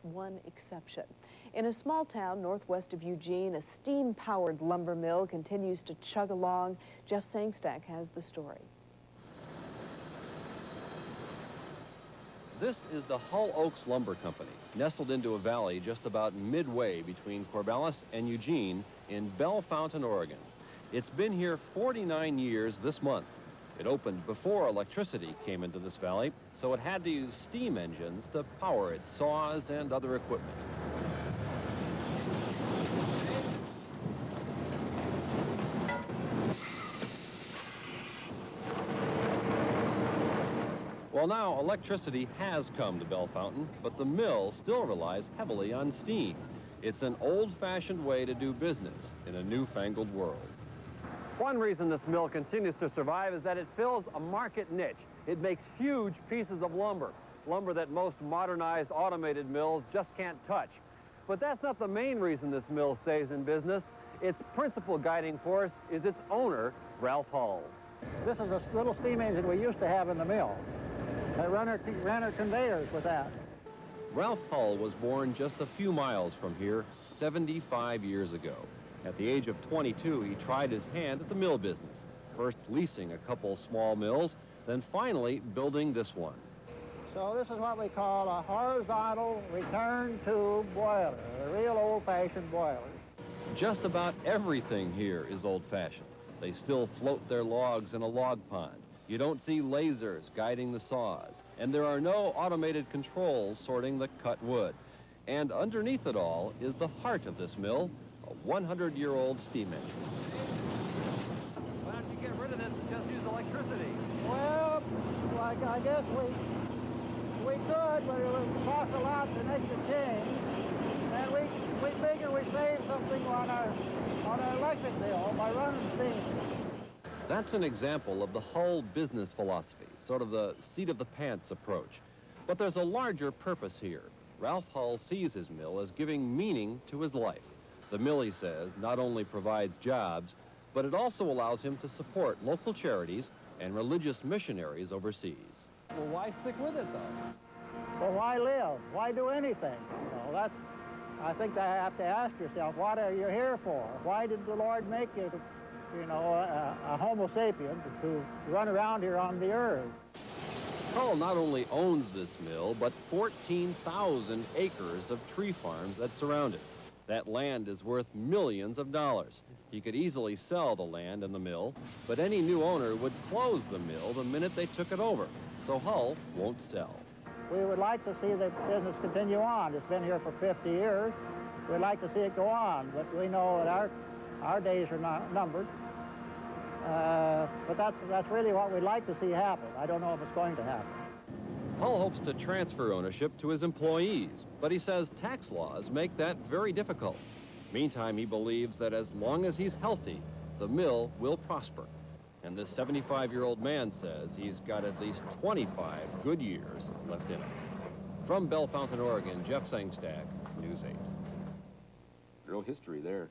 one exception. In a small town northwest of Eugene, a steam-powered lumber mill continues to chug along. Jeff Sangstack has the story. This is the Hull Oaks Lumber Company, nestled into a valley just about midway between Corvallis and Eugene in Bellefontaine, Oregon. It's been here 49 years this month. It opened before electricity came into this valley, so it had to use steam engines to power its saws and other equipment. Well, now electricity has come to Bellefontaine, but the mill still relies heavily on steam. It's an old-fashioned way to do business in a newfangled world. One reason this mill continues to survive is that it fills a market niche. It makes huge pieces of lumber that most modernized automated mills just can't touch. But that's not the main reason this mill stays in business. Its principal guiding force is its owner, Ralph Hull. This is a little steam engine we used to have in the mill. I ran our conveyors with that. Ralph Hull was born just a few miles from here 75 years ago. At the age of 22, he tried his hand at the mill business, first leasing a couple small mills, then finally building this one. So this is what we call a horizontal return tube boiler, a real old-fashioned boiler. Just about everything here is old-fashioned. They still float their logs in a log pond. You don't see lasers guiding the saws, and there are no automated controls sorting the cut wood. And underneath it all is the heart of this mill, a 100-year-old steam engine. Why don't you get rid of this and just use electricity? Well, I guess we could, but it would cost a lot to make the change. And we figure we save something on our electric bill by running steam. That's an example of the Hull business philosophy, sort of the seat-of-the-pants approach. But there's a larger purpose here. Ralph Hull sees his mill as giving meaning to his life. The mill, he says, not only provides jobs, but it also allows him to support local charities and religious missionaries overseas. Well, why stick with it, though? Well, why live? Why do anything? You know, I think that you have to ask yourself, what are you here for? Why did the Lord make you, a Homo sapien to run around here on the earth? Hull not only owns this mill, but 14,000 acres of tree farms that surround it. That land is worth millions of dollars. He could easily sell the land and the mill, but any new owner would close the mill the minute they took it over, so Hull won't sell. We would like to see the business continue on. It's been here for 50 years. We'd like to see it go on, but we know that our days are not numbered. But that's really what we'd like to see happen. I don't know if it's going to happen. Hull hopes to transfer ownership to his employees, but he says tax laws make that very difficult. Meantime, he believes that as long as he's healthy, the mill will prosper. And this 75-year-old man says he's got at least 25 good years left in him. From Bellefontaine, Oregon, Jeff Sangstack, News 8. Real history there.